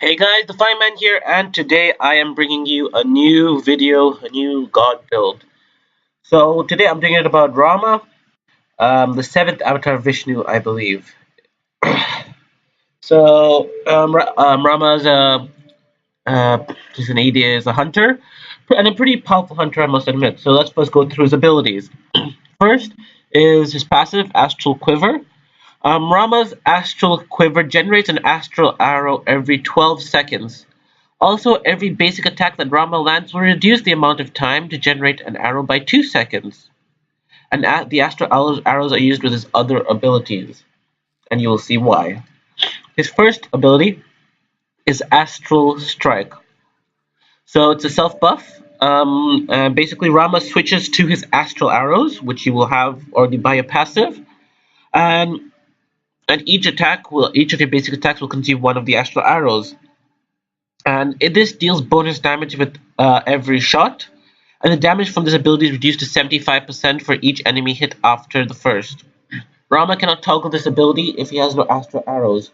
Hey guys, the Fireman here, and today I am bringing you a new video, a new god build. So today I'm doing it about Rama, the seventh avatar of Vishnu, I believe. Rama's he's an AD, is a hunter, and a pretty powerful hunter, I must admit. So let's first go through his abilities. First is his passive, Astral Quiver. Rama's Astral Quiver generates an astral arrow every 12 seconds. Also, every basic attack that Rama lands will reduce the amount of time to generate an arrow by 2 seconds. And the astral arrows are used with his other abilities, and you will see why. His first ability is Astral Strike. So it's a self buff. Basically, Rama switches to his astral arrows, which you will have already by a passive, and each of your basic attacks will consume one of the astral arrows. And this deals bonus damage with every shot, and the damage from this ability is reduced to 75% for each enemy hit after the first. Rama cannot toggle this ability if he has no astral arrows.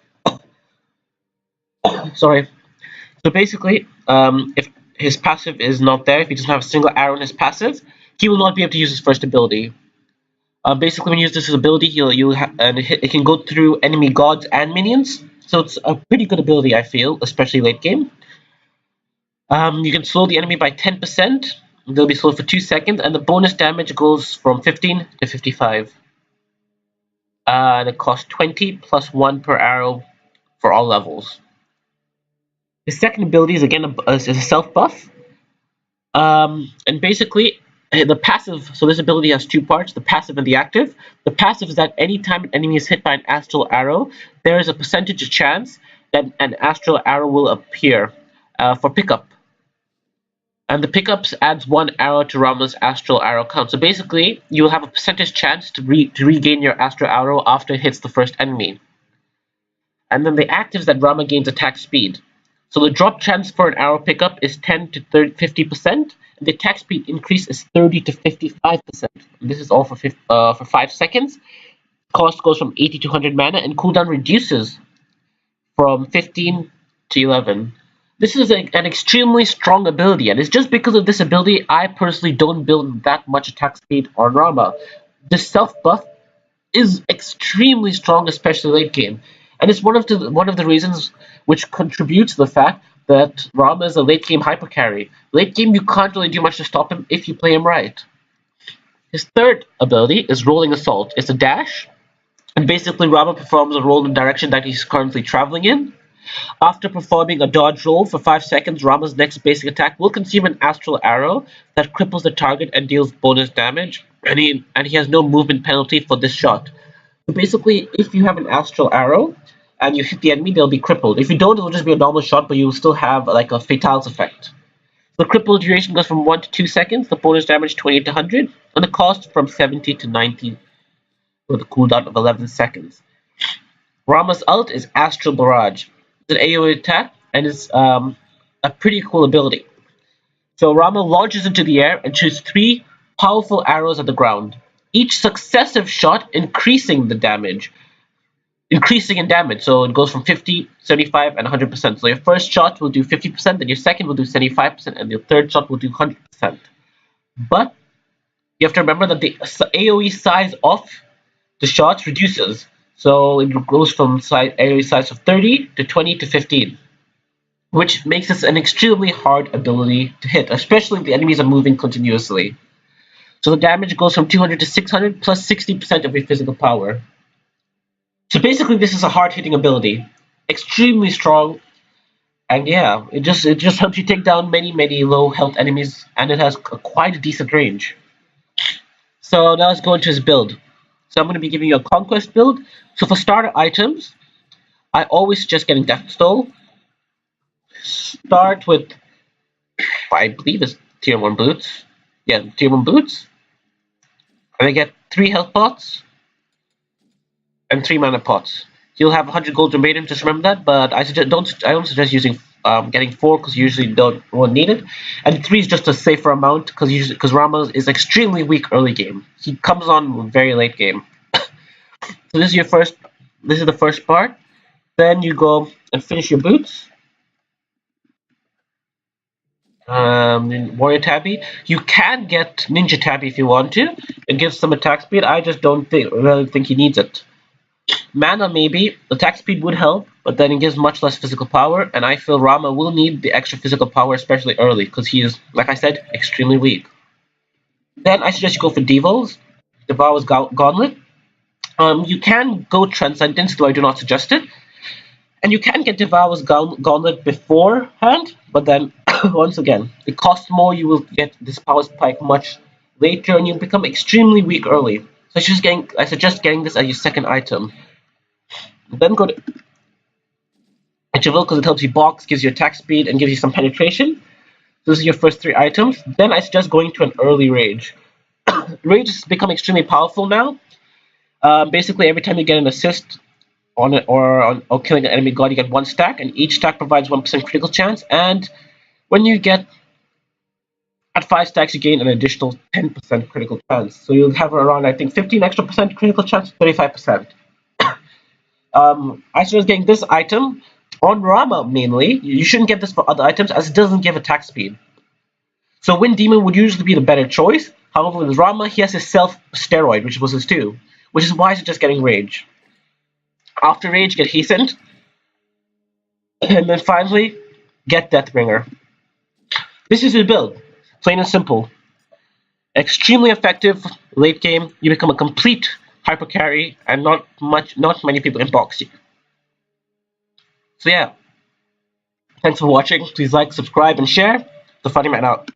Sorry. So basically, if his passive is not there, if he doesn't have a single arrow in his passive, he will not be able to use his first ability. Basically, when you use this ability, it can go through enemy gods and minions. So it's a pretty good ability, I feel, especially late game. You can slow the enemy by 10%. They'll be slowed for 2 seconds, and the bonus damage goes from 15 to 55. And it costs 20 plus 1 per arrow for all levels. His second ability is again a self buff. And basically, the passive, so this ability has two parts, the passive and the active. The passive is that anytime an enemy is hit by an astral arrow, there is a percentage chance that an astral arrow will appear for pickup. And the pickups adds one arrow to Rama's astral arrow count. So basically, you'll have a percentage chance to regain your astral arrow after it hits the first enemy. And then the actives that Rama gains attack speed. So the drop chance for an arrow pickup is 10 to 50%, and the attack speed increase is 30 to 55%. This is all for 5 seconds. Cost goes from 80 to 100 mana, and cooldown reduces from 15 to 11. This is an extremely strong ability, and it's just because of this ability I personally don't build that much attack speed on Rama. This self buff is extremely strong, especially late game, and it's one of the reasons which contributes to the fact that Rama is a late game hyper carry. Late game you can't really do much to stop him if you play him right. His third ability is Rolling Assault. It's a dash, and basically Rama performs a roll in the direction that he's currently traveling in. After performing a dodge roll for 5 seconds, Rama's next basic attack will consume an astral arrow that cripples the target and deals bonus damage, and he has no movement penalty for this shot. So basically, if you have an astral arrow and you hit the enemy, they'll be crippled. If you don't, it'll just be a normal shot, but you'll still have like a fatals effect. The cripple duration goes from 1 to 2 seconds, the bonus damage 20 to 100, and the cost from 70 to 90 with a cooldown of 11 seconds. Rama's ult is Astral Barrage. It's an AoE attack, and it's a pretty cool ability. So Rama launches into the air and shoots 3 powerful arrows at the ground, each successive shot increasing in damage. So it goes from 50, 75, and 100%. So your first shot will do 50%, then your second will do 75%, and your third shot will do 100%. But you have to remember that the AoE size of the shots reduces. So it goes from AoE size of 30 to 20 to 15, which makes this an extremely hard ability to hit, especially if the enemies are moving continuously. So the damage goes from 200 to 600 plus 60% of your physical power. So basically, this is a hard-hitting ability, extremely strong, and yeah, it just helps you take down many low health enemies, and it has quite a decent range. So now let's go into his build. So I'm going to be giving you a conquest build. So for starter items, I always suggest getting Death Stole. Start with, I believe it's tier 1 boots. Yeah, tier 1 boots. And I get 3 health pots and 3 mana pots. You'll have 100 gold remaining, just remember that, but I don't suggest using getting 4 because you usually won't need it, and 3 is just a safer amount because Rama is extremely weak early game. He comes on very late game. So this is the first part. Then you go and finish your boots. Warrior Tabby. You can get Ninja Tabby if you want to. It gives some attack speed. I just don't really think he needs it. Mana maybe. Attack speed would help, but then it gives much less physical power, and I feel Rama will need the extra physical power, especially early, because he is, like I said, extremely weak. Then I suggest you go for Devos, Devour's Gauntlet. You can go Transcendence, though I do not suggest it. And you can get Devour's Gauntlet beforehand, but then, once again, it costs more, you will get this power spike much later, and you become extremely weak early. So I suggest getting this as your second item. Then go to Interval because it helps you box, gives you attack speed, and gives you some penetration. So this is your first three items. Then I suggest going to an early Rage. Rage has become extremely powerful now. Basically, every time you get an assist on it or killing an enemy god, you get one stack, and each stack provides 1% critical chance. And when you get at 5 stacks, you gain an additional 10% critical chance. So you'll have around, I think, 15 extra percent critical chance, 35%. I suggest getting this item on Rama mainly. You shouldn't get this for other items as it doesn't give attack speed. So Wind Demon would usually be the better choice. However, with Rama, he has his self steroid, which was his 2, which is why I suggest getting Rage. After Rage, get Hastened. And then finally, get Deathbringer. This is his build. Plain and simple. Extremely effective late game. You become a complete hyper carry, and not many people can box you. So yeah, thanks for watching. Please like, subscribe, and share. The Funny Man out.